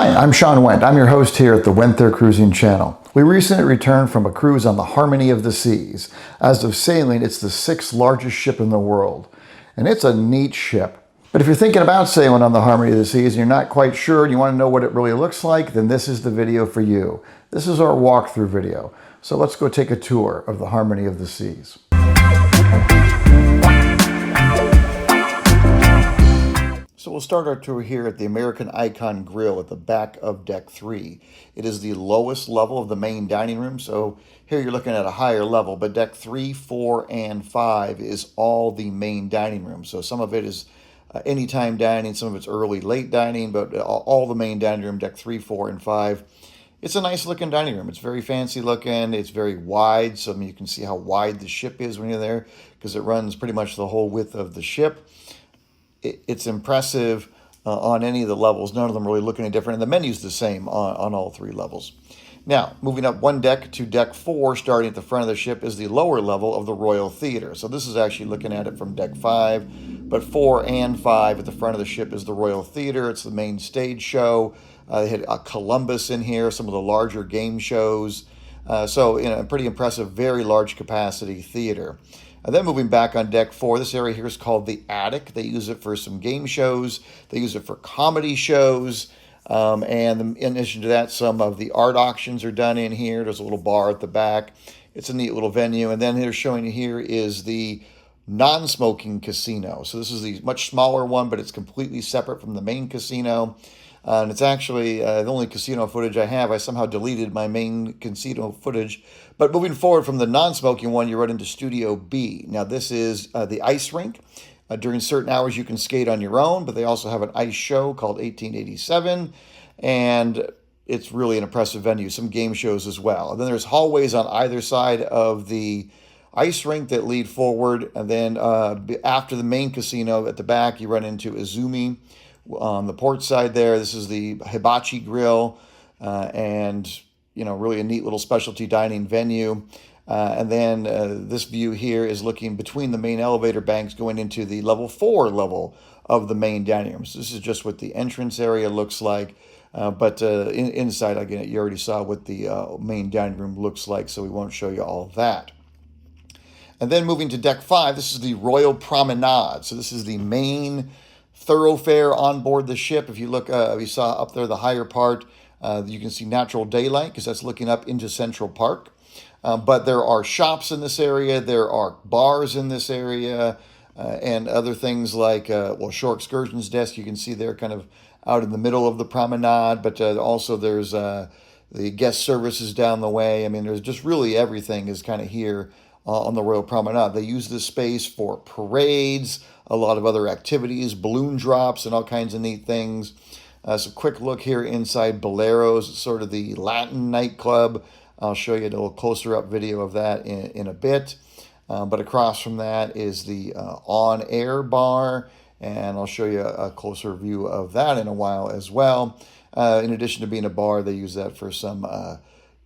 Hi, I'm Sean Whent. I'm your host here at the Whent There Cruising Channel. We recently returned from a cruise on the Harmony of the Seas. As of sailing, it's the 6th largest ship in the world. And it's a neat ship. But if you're thinking about sailing on the Harmony of the Seas and you're not quite sure and you want to know what it really looks like, then this is the video for you. This is our walkthrough video. So let's go take a tour of the Harmony of the Seas. So we'll start our tour here at the American Icon Grill at the back of Deck 3. It is the lowest level of the main dining room, so here you're looking at a higher level, but Deck 3, 4, and 5 is all the main dining room. So some of it is anytime dining, some of it's early, late dining, but all the main dining room, Deck 3, 4, and 5. It's a nice looking dining room. It's very fancy looking. It's very wide, so you can see how wide the ship is when you're there because it runs pretty much the whole width of the ship. It's impressive on any of the levels. None of them really look any different, and the menu's the same on all 3 levels. Now, moving up one deck to Deck 4, starting at the front of the ship, is the lower level of the Royal Theater. So this is actually looking at it from Deck 5, but 4 and 5 at the front of the ship is the Royal Theater. It's the main stage show. They had Columbus in here, some of the larger game shows. So, a pretty impressive, very large capacity theater. And then moving back on Deck 4, this area here is called the Attic. They use it for some game shows. They use it for comedy shows. And in addition to that, some of the art auctions are done in here. There's a little bar at the back. It's a neat little venue. And then they're showing you here is the non-smoking casino. So this is the much smaller one, but it's completely separate from the main casino. And it's actually the only casino footage I have. I somehow deleted my main casino footage. But moving forward from the non-smoking one, you run into Studio B. Now, this is the ice rink. During certain hours, you can skate on your own, but they also have an ice show called 1887. And it's really an impressive venue. Some game shows as well. And then there's hallways on either side of the ice rink that lead forward. And then after the main casino at the back, you run into Izumi. On the port side there, this is the Hibachi Grill, and really a neat little specialty dining venue. And then this view here is looking between the main elevator banks going into the level 4 level of the main dining room. So this is just what the entrance area looks like. But inside, again, you already saw what the main dining room looks like, so we won't show you all that. And then moving to Deck 5, this is the Royal Promenade. So this is the main thoroughfare on board the ship. If you look, you saw up there the higher part, you can see natural daylight because that's looking up into Central Park. But there are shops in this area, there are bars in this area, and other things like, Shore Excursions desk, you can see there kind of out in the middle of the promenade, but also there's the guest services down the way. I mean, there's just really everything is kind of here on the Royal Promenade. They use this space for parades, a lot of other activities, balloon drops, and all kinds of neat things. So quick look here inside Bolero's, sort of the Latin nightclub. I'll show you a little closer up video of that in a bit. But across from that is the on-air bar, and I'll show you a closer view of that in a while as well. In addition to being a bar, they use that for some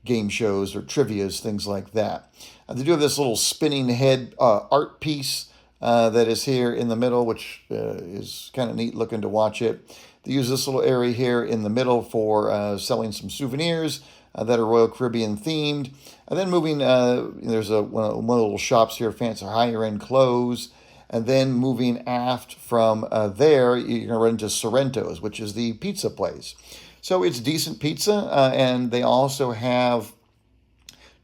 game shows or trivias, things like that. They do have this little spinning head art piece that is here in the middle, which is kind of neat looking to watch it. They use this little area here in the middle for selling some souvenirs that are Royal Caribbean themed. And then moving, there's one of the little shops here, fancy higher end clothes. And then moving aft from there, you're going to run into Sorrento's, which is the pizza place. So it's decent pizza, and they also have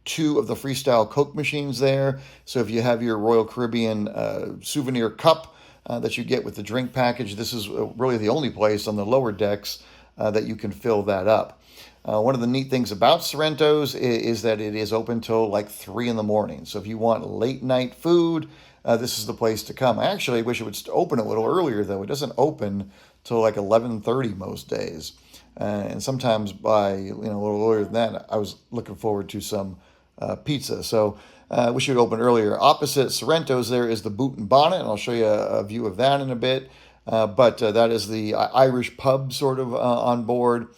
2 of the Freestyle Coke machines there. So if you have your Royal Caribbean souvenir cup that you get with the drink package, this is really the only place on the lower decks that you can fill that up. One of the neat things about Sorrento's is that it is open till like 3 in the morning. So if you want late night food, this is the place to come. I actually wish it would open a little earlier, though. It doesn't open till like 11:30 most days. And sometimes by a little earlier than that, I was looking forward to some pizza. So we should open earlier. Opposite Sorrento's there is the Boot and Bonnet, and I'll show you a view of that in a bit. But that is the Irish pub sort of on board.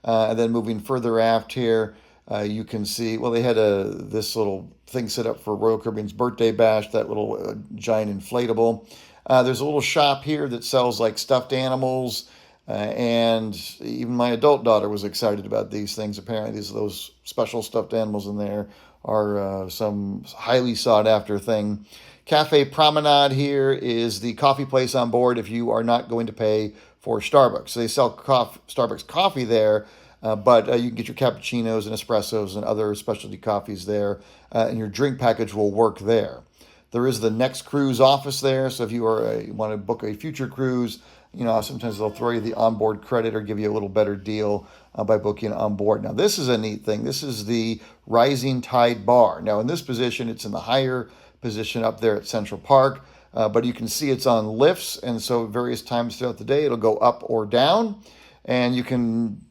And then moving further aft here, you can see, they had this little thing set up for Royal Caribbean's birthday bash, that little giant inflatable. There's a little shop here that sells like stuffed animals, And even my adult daughter was excited about these things. Apparently, those special stuffed animals in there are some highly sought after thing. Cafe Promenade here is the coffee place on board if you are not going to pay for Starbucks. So they sell Starbucks coffee there, but you can get your cappuccinos and espressos and other specialty coffees there, and your drink package will work there. There is the Next Cruise office there, so if you want to book a future cruise, sometimes they'll throw you the onboard credit or give you a little better deal by booking on board. Now, this is a neat thing. This is the Rising Tide Bar. Now, in this position, it's in the higher position up there at Central Park, but you can see it's on lifts, and so various times throughout the day, it'll go up or down, and you can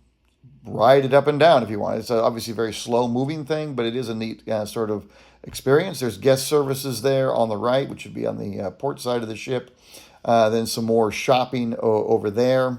ride it up and down if you want. It's obviously a very slow moving thing, but it is a neat sort of experience. There's guest services there on the right, which would be on the port side of the ship. Then some more shopping over there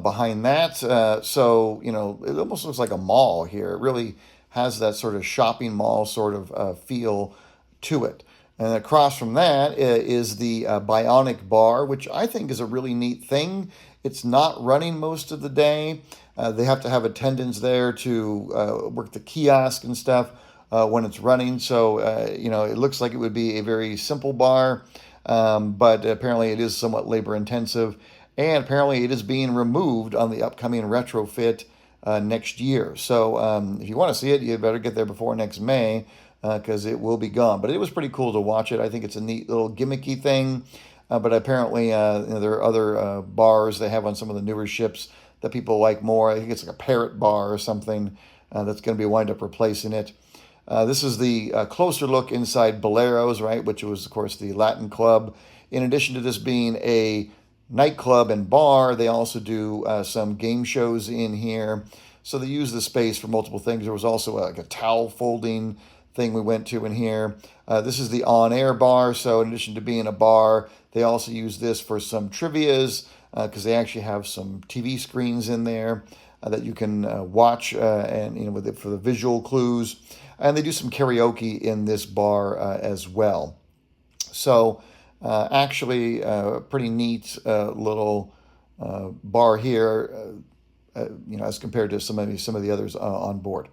behind that. So, it almost looks like a mall here. It really has that sort of shopping mall sort of feel to it. And across from that is the Bionic Bar, which I think is a really neat thing. It's not running most of the day. They have to have attendants there to work the kiosk and stuff when it's running. So, it looks like it would be a very simple bar, but apparently it is somewhat labor intensive. And apparently it is being removed on the upcoming retrofit next year. So if you want to see it, you better get there before next May because it will be gone. But it was pretty cool to watch it. I think it's a neat little gimmicky thing. But apparently there are other bars they have on some of the newer ships that people like more. I think it's like a parrot bar or something that's going to be wind up replacing it. This is the closer look inside Bolero's, right, which was, of course, the Latin club. In addition to this being a nightclub and bar, they also do some game shows in here. So they use the space for multiple things. There was also like a towel folding thing we went to in here. This is the on-air bar. So in addition to being a bar, they also use this for some trivias because they actually have some TV screens in there that you can watch and for the visual clues. And they do some karaoke in this bar as well. So actually, a pretty neat little bar here, as compared to some of the others on board.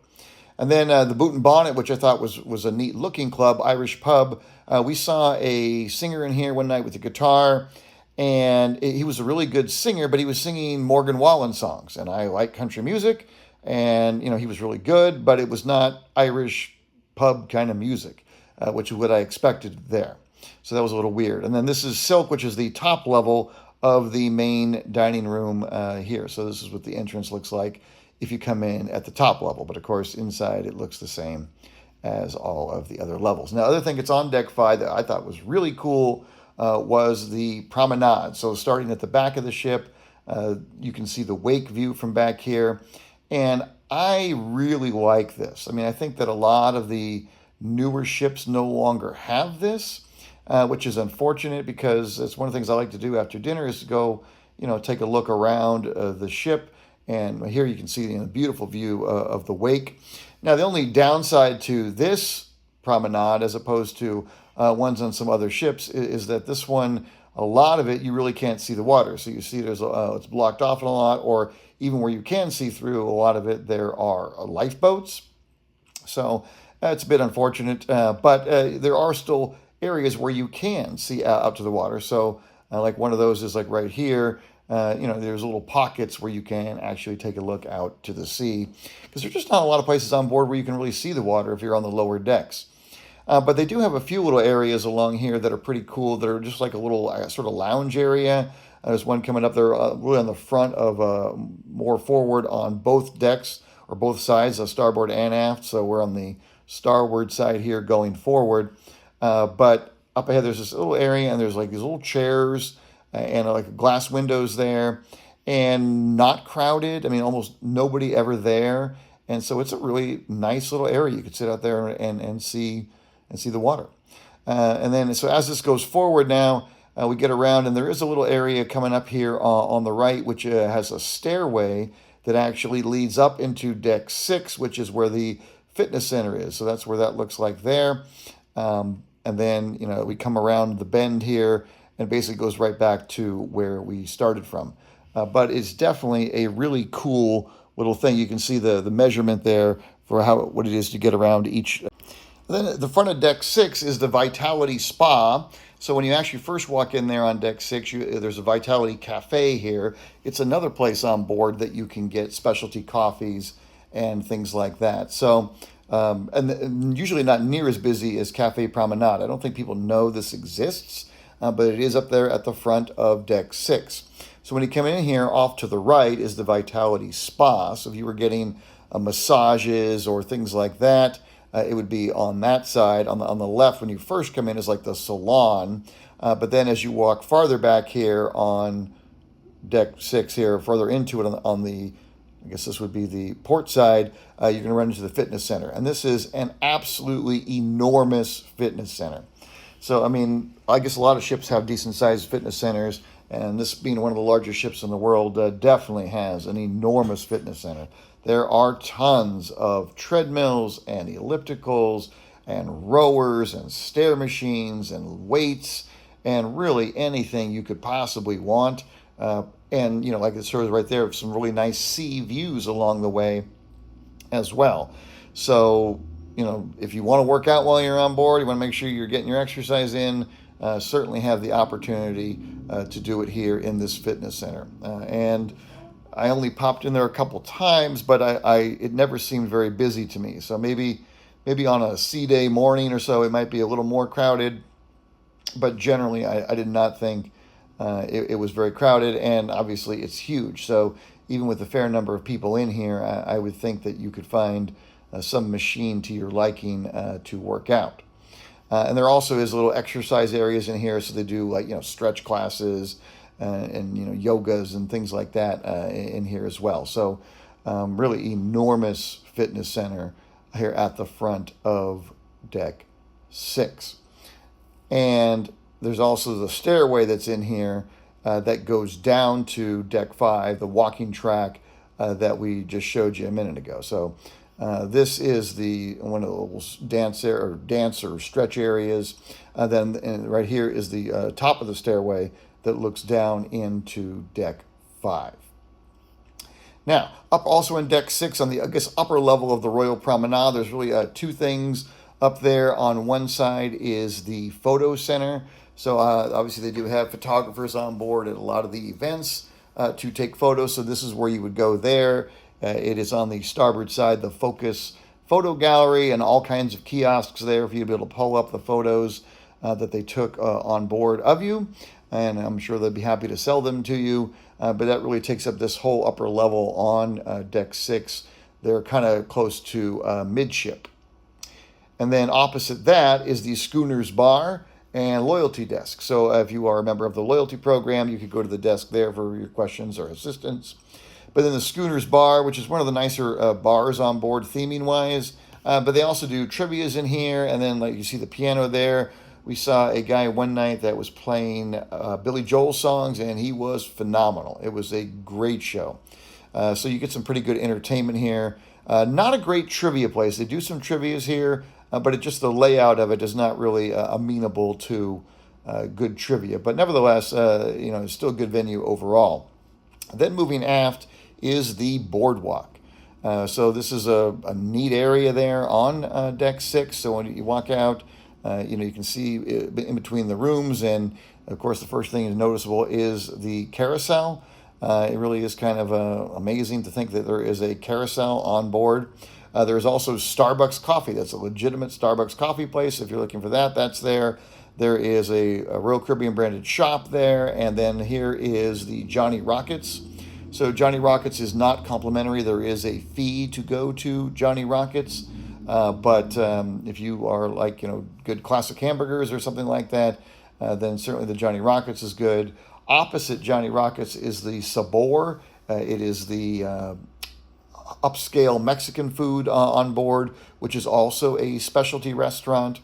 And then the Boot and Bonnet, which I thought was a neat looking club, Irish pub. We saw a singer in here one night with a guitar, and he was a really good singer, but he was singing Morgan Wallen songs, and I like country music, and he was really good, but it was not Irish pub kind of music, which is what I expected there. So that was a little weird. And then this is Silk, which is the top level of the main dining room here. So this is what the entrance looks like if you come in at the top level. But of course, inside it looks the same as all of the other levels. Now, the other thing that's on Deck 5 that I thought was really cool was the promenade. So starting at the back of the ship, you can see the wake view from back here. And I really like this. I mean, I think that a lot of the newer ships no longer have this, which is unfortunate because it's one of the things I like to do after dinner is to go, take a look around the ship. And here you can see the beautiful view of the wake. Now, the only downside to this promenade, as opposed to ones on some other ships, is that this one, a lot of it, you really can't see the water. So you see it's blocked off a lot, or even where you can see through a lot of it, there are lifeboats. So it's a bit unfortunate, but there are still areas where you can see out to the water. So like one of those is like right here. There's little pockets where you can actually take a look out to the sea because there's just not a lot of places on board where you can really see the water if you're on the lower decks. But they do have a few little areas along here that are pretty cool. That are just like a little sort of lounge area. There's one coming up there really on the front of more forward on both decks or both sides, starboard and aft. So we're on the starboard side here going forward. But up ahead there's this little area and there's like these little chairs and like glass windows there and not crowded. I mean, almost nobody ever there. And so it's a really nice little area. You could sit out there and see the water. And then so as this goes forward now, we get around and there is a little area coming up here on the right, which has a stairway that actually leads up into deck 6, which is where the fitness center is. So that's where that looks like there. And then, we come around the bend here and it basically goes right back to where we started from. but it's definitely a really cool little thing. You can see the measurement there for what it is to get around each. Then at the front of deck 6 is the Vitality Spa. So when you actually first walk in there on deck 6, there's a Vitality Cafe here. It's another place on board that you can get specialty coffees and things like that. So, and usually not near as busy as Cafe Promenade. I don't think people know this exists, but it is up there at the front of deck 6. So when you come in here, off to the right is the Vitality Spa. So if you were getting massages or things like that, it would be on that side. On the left, when you first come in, is like the salon. But then as you walk farther back here on deck 6 here, further into it on the, I guess this would be the port side, you're going to run into the fitness center. And this is an absolutely enormous fitness center. So, I mean, I guess a lot of ships have decent-sized fitness centers, and this being one of the largest ships in the world definitely has an enormous fitness center. There are tons of treadmills and ellipticals and rowers and stair machines and weights and really anything you could possibly want. And, you know, like it shows right there, some really nice sea views along the way as well. So, you know, if you want to work out while you're on board, you want to make sure you're getting your exercise in, certainly have the opportunity to do it here in this fitness center. And I only popped in there a couple times, but it never seemed very busy to me. So maybe on a sea day morning or so, it might be a little more crowded. But generally, I did not think it was very crowded. And obviously, it's huge. So even with a fair number of people in here, I would think that you could find some machine to your liking to work out. And there also is little exercise areas in here. So they do like, you know, stretch classes and you know, yogas and things like that in here as well. So really enormous fitness center here at the front of deck 6. And there's also the stairway that's in here that goes down to deck 5, the walking track that we just showed you a minute ago. So this is one of the little dance or stretch areas. And right here is the top of the stairway that looks down into deck 5. Now, up also in deck 6 on the, I guess, upper level of the Royal Promenade, there's really two things up there. On one side is the photo center. So obviously they do have photographers on board at a lot of the events to take photos. So this is where you would go there. It is on the starboard side, the Focus Photo Gallery, and all kinds of kiosks there for you to be able to pull up the photos that they took on board of you. And I'm sure they'd be happy to sell them to you. But that really takes up this whole upper level on deck 6. They're kind of close to midship. And then opposite that is the Schooner's Bar and Loyalty Desk. So if you are a member of the loyalty program, you could go to the desk there for your questions or assistance. But then the Schooner's Bar, which is one of the nicer bars on board theming-wise. But they also do trivias in here. And then like you see the piano there. We saw a guy one night that was playing Billy Joel songs, and he was phenomenal. It was a great show. So you get some pretty good entertainment here. Not a great trivia place. They do some trivias here, but the layout of it is not really amenable to good trivia. But nevertheless, you know, it's still a good venue overall. Then moving aft is the boardwalk. So this is a neat area there on deck 6. So when you walk out, you know, you can see in between the rooms, and of course the first thing is noticeable is the carousel. It really is kind of amazing to think that there is a carousel on board. There's also Starbucks coffee. That's a legitimate Starbucks coffee place. If you're looking for that, that's there. There is a Royal Caribbean branded shop there, and then here is the Johnny Rockets. So Johnny Rockets is not complimentary. There is a fee to go to Johnny Rockets. But if you are like, you know, good classic hamburgers or something like that, then certainly the Johnny Rockets is good. Opposite Johnny Rockets is the Sabor. It is the upscale Mexican food on board, which is also a specialty restaurant.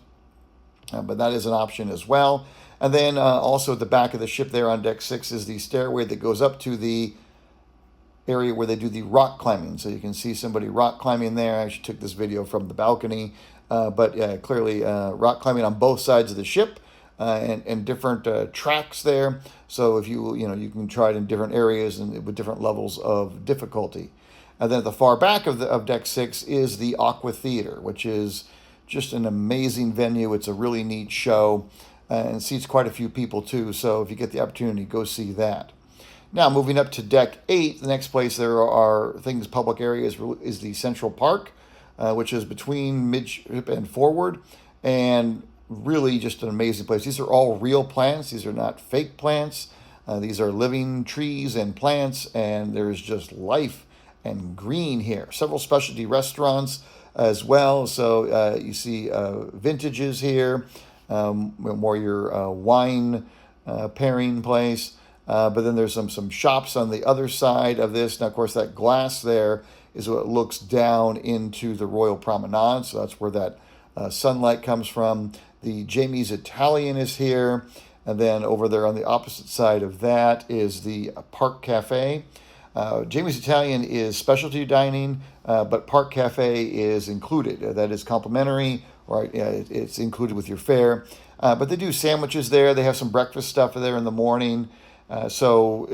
But that is an option as well. And then also at the back of the ship there on deck 6 is the stairway that goes up to the area where they do the rock climbing. So you can see somebody rock climbing there. I actually took this video from the balcony. But clearly rock climbing on both sides of the ship. and different tracks there. So if you can try it in different areas and with different levels of difficulty. And then at the far back of deck 6 is the Aqua Theater, which is just an amazing venue. It's a really neat show and seats quite a few people too. So if you get the opportunity, go see that. Now, moving up to deck 8, the next place there are things, public areas, is the Central Park, which is between midship and forward, and really just an amazing place. These are all real plants. These are not fake plants. These are living trees and plants, and there's just life and green here. Several specialty restaurants as well. So you see vintages here, more your wine pairing place. But then there's some shops on the other side of this. Now, of course, that glass there is what looks down into the Royal Promenade. So that's where that sunlight comes from. The Jamie's Italian is here. And then over there on the opposite side of that is the Park Cafe. Jamie's Italian is specialty dining, but Park Cafe is included. That is complimentary, right? It's included with your fare. But they do sandwiches there. They have some breakfast stuff there in the morning. So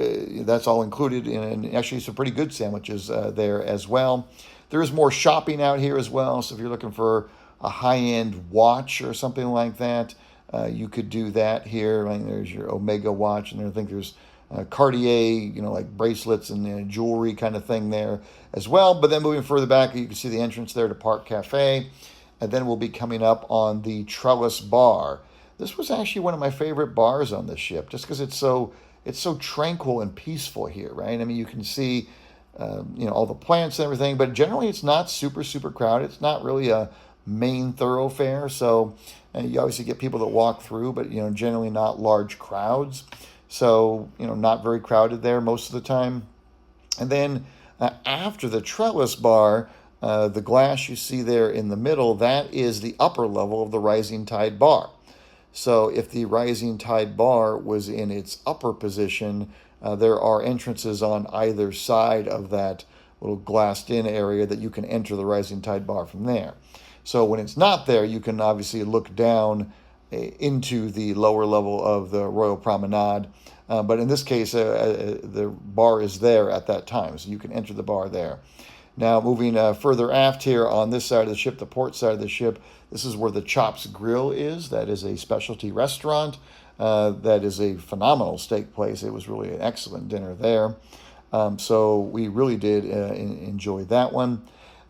that's all included, and actually some pretty good sandwiches there as well. There is more shopping out here as well. So if you're looking for a high-end watch or something like that, you could do that here. I mean, there's your Omega watch, and I think there's Cartier, like bracelets and jewelry kind of thing there as well. But then moving further back, you can see the entrance there to Park Cafe, and then we'll be coming up on the Trellis Bar. This was actually one of my favorite bars on this ship, just because it's so tranquil and peaceful here, right? I mean, you can see, all the plants and everything, but generally it's not super, super crowded. It's not really a main thoroughfare. So you obviously get people that walk through, but, generally not large crowds. So, not very crowded there most of the time. And then after the Trellis Bar, the glass you see there in the middle, that is the upper level of the Rising Tide Bar. So if the Rising Tide Bar was in its upper position, there are entrances on either side of that little glassed-in area that you can enter the Rising Tide Bar from there. So when it's not there, you can obviously look down into the lower level of the Royal Promenade. But in this case, the bar is there at that time, so you can enter the bar there. Now, moving further aft here on this side of the ship, the port side of the ship, this is where the Chops Grill is. That is a specialty restaurant. That is a phenomenal steak place. It was really an excellent dinner there. So we really did enjoy that one.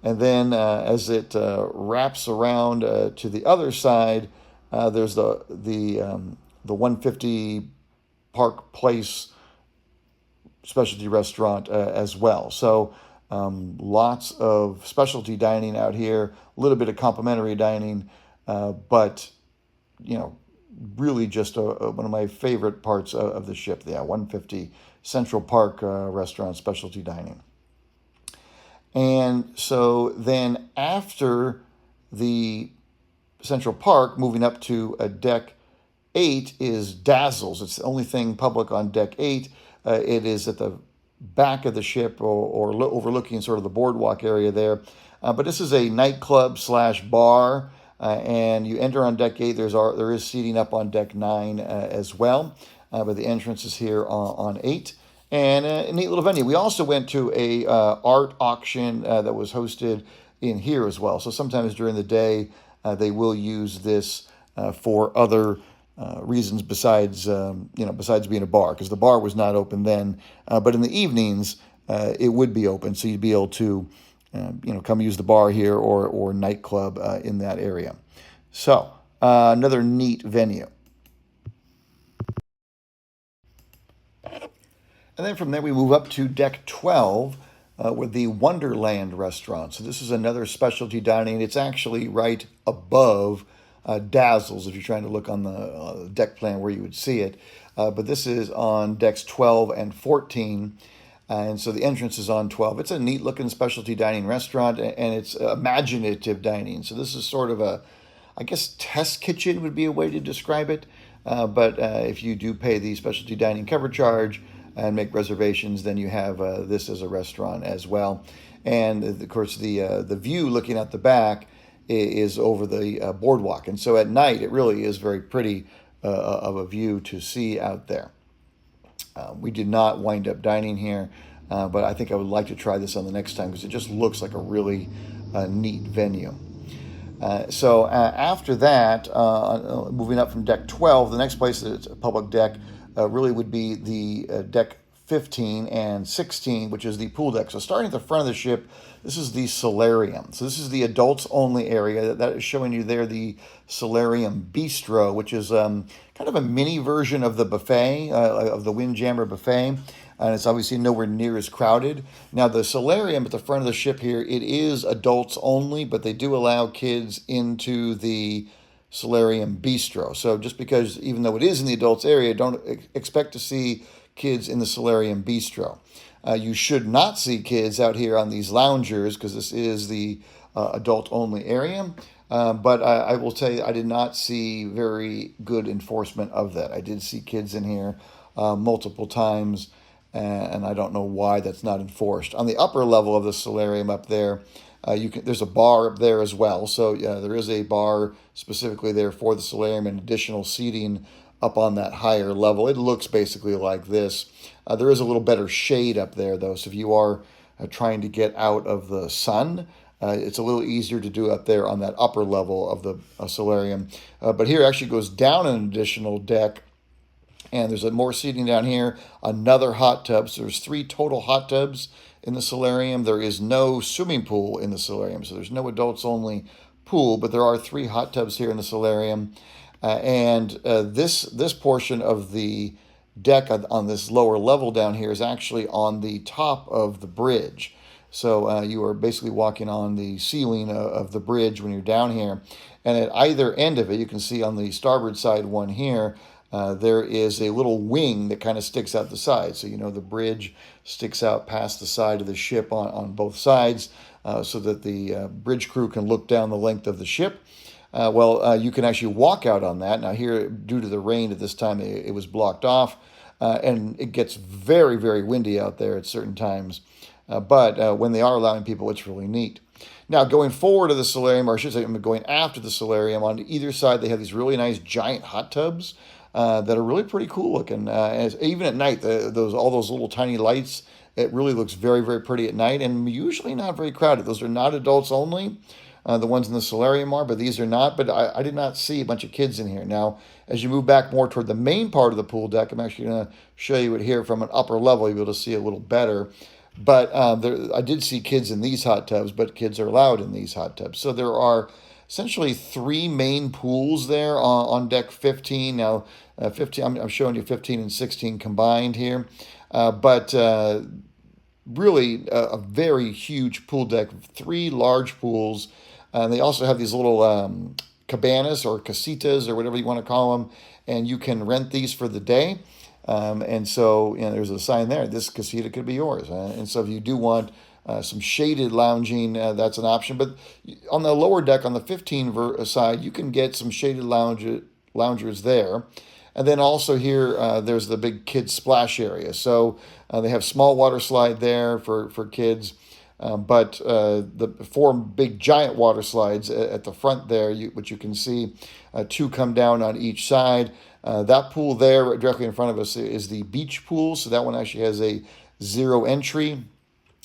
And then as it wraps around to the other side, there's the 150 Park Place specialty restaurant as well. So lots of specialty dining out here, a little bit of complimentary dining, but really just one of my favorite parts of the ship. Yeah, 150 Central Park restaurant specialty dining. And so then after the Central Park, moving up to deck 8 is Dazzles. It's the only thing public on deck 8. It is at the back of the ship or overlooking sort of the boardwalk area there. But this is a nightclub / bar, and you enter on deck 8. There is seating up on deck 9 as well, but the entrance is here on 8. And a neat little venue. We also went to a art auction that was hosted in here as well. So sometimes during the day, they will use this for other reasons besides being a bar, because the bar was not open then. But in the evenings, it would be open, so you'd be able to, come use the bar here or nightclub in that area. So another neat venue. And then from there we move up to deck 12 with the Wonderland restaurant. So this is another specialty dining. It's actually right above Dazzles, if you're trying to look on the deck plan where you would see it. But this is on decks 12 and 14. And so the entrance is on 12. It's a neat looking specialty dining restaurant, and it's imaginative dining. So this is sort of test kitchen would be a way to describe it. But if you do pay the specialty dining cover charge and make reservations, then you have this as a restaurant as well. And of course, the view looking at the back is over the boardwalk. And so at night, it really is very pretty of a view to see out there. We did not wind up dining here, but I think I would like to try this on the next time because it just looks like a really neat venue. So after that, moving up from deck 12, the next place that's a public deck really would be the deck 15 and 16, which is the pool deck. So starting at the front of the ship, this is the Solarium. So this is the adults only area. That is showing you there the Solarium Bistro, which is kind of a mini version of the buffet, of the Windjammer buffet. And it's obviously nowhere near as crowded. Now, the Solarium at the front of the ship here, it is adults only, but they do allow kids into the Solarium Bistro. So just because, even though it is in the adults area, don't expect to see kids in the Solarium Bistro. You should not see kids out here on these loungers because this is the adult-only area. But I will tell you, I did not see very good enforcement of that. I did see kids in here multiple times, and I don't know why that's not enforced. On the upper level of the Solarium up there, there's a bar up there as well. So there is a bar specifically there for the Solarium and additional seating up on that higher level. It looks basically like this. There is a little better shade up there, though. So if you are trying to get out of the sun, it's a little easier to do up there on that upper level of the Solarium. But here it actually goes down an additional deck, and there's more seating down here, another hot tub. So there's 3 total hot tubs in the Solarium. There is no swimming pool in the Solarium, so there's no adults only pool, but there are 3 hot tubs here in the Solarium. This portion of the deck on this lower level down here is actually on the top of the bridge. So you are basically walking on the ceiling of the bridge when you're down here. And at either end of it, you can see on the starboard side one here, there is a little wing that kind of sticks out the side. So, the bridge sticks out past the side of the ship on both sides so that the bridge crew can look down the length of the ship. You can actually walk out on that. Now here, due to the rain at this time, it was blocked off, and it gets very, very windy out there at certain times. But when they are allowing people, it's really neat. Now, going forward to the Solarium, or I should say going after the Solarium, on either side, they have these really nice giant hot tubs that are really pretty cool looking. Even at night, all those little tiny lights, it really looks very, very pretty at night, and usually not very crowded. Those are not adults only. The ones in the Solarium are, but these are not. But I did not see a bunch of kids in here. Now, as you move back more toward the main part of the pool deck, I'm actually going to show you it here from an upper level. You'll be able to see a little better. But I did see kids in these hot tubs, but kids are allowed in these hot tubs. So there are essentially 3 main pools there on deck 15. Now, 15, I'm showing you 15 and 16 combined here. But really a very huge pool deck, 3 large pools. And they also have these little cabanas or casitas or whatever you want to call them, and you can rent these for the day. And so there's a sign there, this casita could be yours. And so if you do want some shaded lounging, that's an option. But on the lower deck, on the 15 side, you can get some shaded loungers there. And then also here, there's the big kids splash area. So they have small water slide there for kids. But the 4 big giant water slides at the front there, which you can see, 2 come down on each side. That pool there directly in front of us is the beach pool. So that one actually has a 0 entry.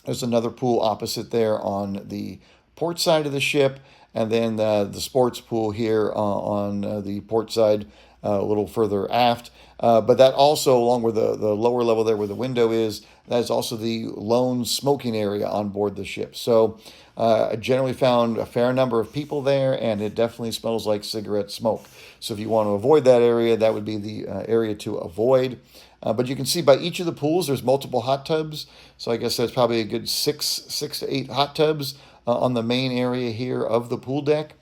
There's another pool opposite there on the port side of the ship. And then the sports pool here on the port side, a little further aft. But that also, along with the lower level there where the window is, that is also the lone smoking area on board the ship. So I generally found a fair number of people there, and it definitely smells like cigarette smoke. So if you want to avoid that area, that would be the area to avoid. But you can see by each of the pools, there's multiple hot tubs. So I guess that's probably a good 6 to 8 hot tubs on the main area here of the pool deck.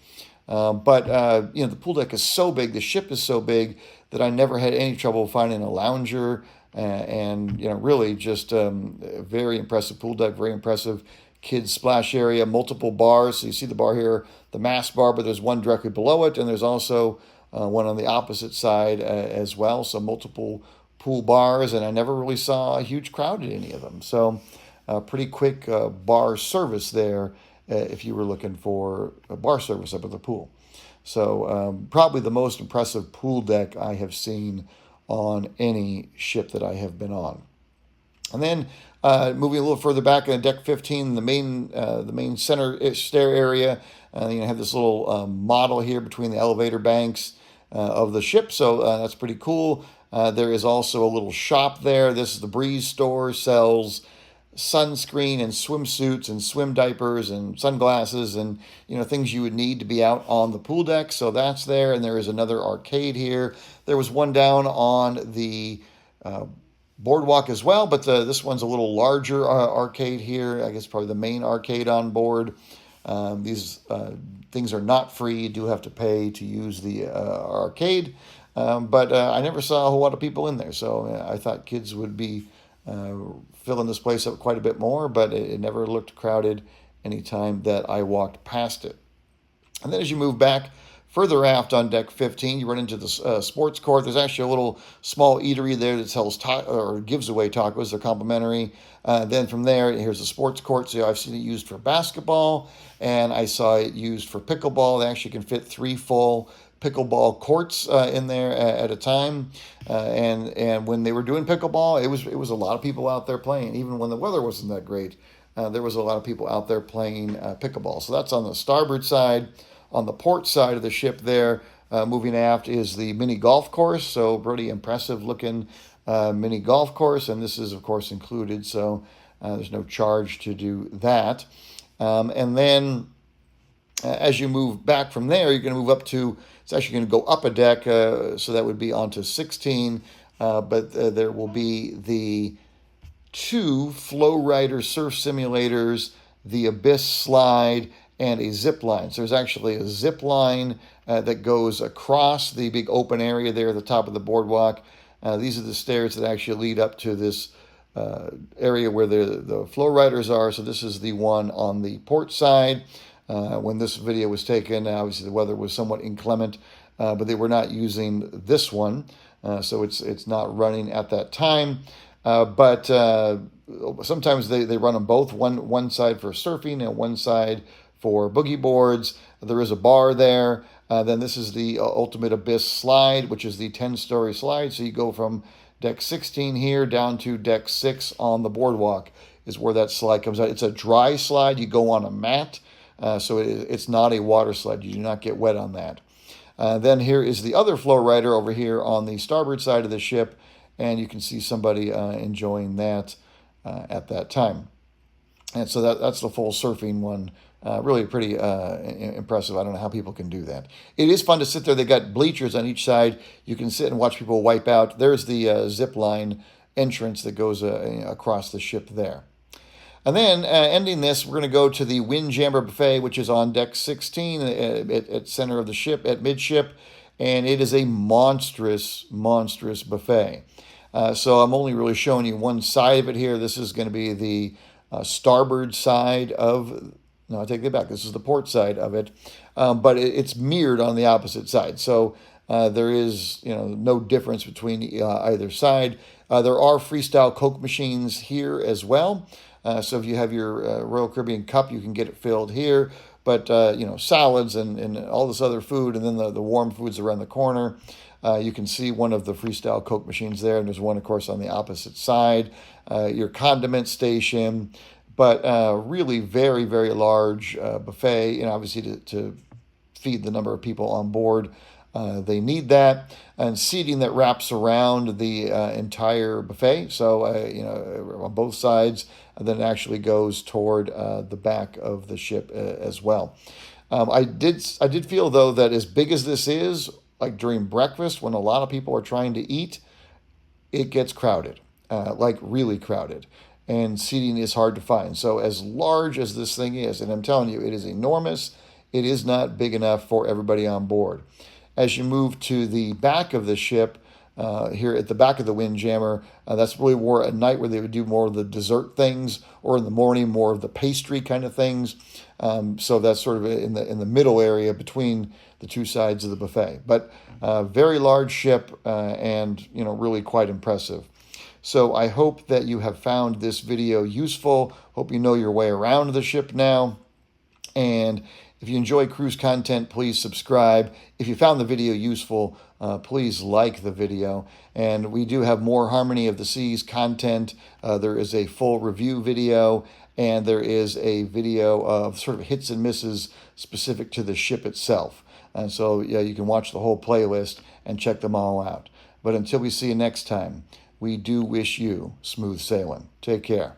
But the pool deck is so big, the ship is so big that I never had any trouble finding a lounger, and really just a very impressive pool deck, very impressive kids splash area, multiple bars. So you see the bar here, the mast bar, but there's one directly below it, and there's also one on the opposite side as well. So multiple pool bars, and I never really saw a huge crowd at any of them. So pretty quick bar service there if you were looking for a bar service up at the pool. So probably the most impressive pool deck I have seen on any ship that I have been on. And then moving a little further back in deck 15, the main center stair area, you have this little model here between the elevator banks of the ship, so that's pretty cool. There is also a little shop there. This is the Breeze store, sells sunscreen and swimsuits and swim diapers and sunglasses and things you would need to be out on the pool deck. So that's there, and there is another arcade here. There was one down on the boardwalk as well, but this one's a little larger arcade here. I guess probably the main arcade on board. These things are not free. You do have to pay to use the arcade, but I never saw a whole lot of people in there, so I thought kids would be filling this place up quite a bit more, but it never looked crowded anytime that I walked past it. And then as you move back further aft on deck 15, you run into the sports court. There's actually a little small eatery there that sells or gives away tacos. They're complimentary. Then from there, here's the sports court. So I've seen it used for basketball, and I saw it used for pickleball. They actually can fit 3 full pickleball courts in there at a time. And when they were doing pickleball, it was a lot of people out there playing. Even when the weather wasn't that great, there was a lot of people out there playing pickleball. So that's on the starboard side. On the port side of the ship there, moving aft, is the mini golf course. So pretty impressive looking mini golf course. And this is, of course, included. So there's no charge to do that. And then as you move back from there, you're going to move up to, it's actually going to go up a deck. So that would be onto 16. But there will be the 2 Flow Rider surf simulators, the Abyss slide, and a zip line. So there's actually a zip line that goes across the big open area there at the top of the boardwalk. These are the stairs that actually lead up to this area where the flow riders are. So this is the one on the port side. When this video was taken, obviously the weather was somewhat inclement, but they were not using this one. So it's not running at that time. But sometimes they run them both, one side for surfing and one side for boogie boards. There is a bar there. Then this is the Ultimate Abyss slide, which is the 10-story slide. So you go from deck 16 here down to deck 6 on the boardwalk is where that slide comes out. It's a dry slide. You go on a mat. So it's not a water slide. You do not get wet on that. Then here is the other flow rider over here on the starboard side of the ship. And you can see somebody enjoying that at that time. And so that's the full surfing one. Really pretty impressive. I don't know how people can do that. It is fun to sit there. They got bleachers on each side. You can sit and watch people wipe out. There's the zip line entrance that goes across the ship there. And then ending this, we're going to go to the Windjammer buffet, which is on deck 16 at center of the ship, at midship. And it is a monstrous, monstrous buffet. So I'm only really showing you one side of it here. This is going to be the starboard side of, no, I take that back. This is the port side of it, but it's mirrored on the opposite side. So there is, no difference between either side. There are freestyle Coke machines here as well. So if you have your Royal Caribbean cup, you can get it filled here. But, salads and all this other food, and then the warm foods around the corner. You can see one of the freestyle Coke machines there, and there's one, of course, on the opposite side. Your condiment station, but really very, very large buffet, obviously to feed the number of people on board. They need that, and seating that wraps around the entire buffet. So, on both sides, and then it actually goes toward the back of the ship as well. I did feel, though, that as big as this is, like during breakfast, when a lot of people are trying to eat, it gets crowded, like really crowded, and seating is hard to find. So as large as this thing is, and I'm telling you, it is enormous, it is not big enough for everybody on board. As you move to the back of the ship, here at the back of the Windjammer, that's really more at night where they would do more of the dessert things, or in the morning more of the pastry kind of things. So that's sort of in the middle area between the two sides of the buffet. But very large ship, and really quite impressive. So I hope that you have found this video useful. Hope you know your way around the ship now. And If you enjoy cruise content, please subscribe. If you found the video useful, please like the video. And we do have more Harmony of the Seas content. There is a full review video, and there is a video of sort of hits and misses specific to the ship itself. And so yeah, you can watch the whole playlist and check them all out. But until we see you next time, we do wish you smooth sailing. Take care.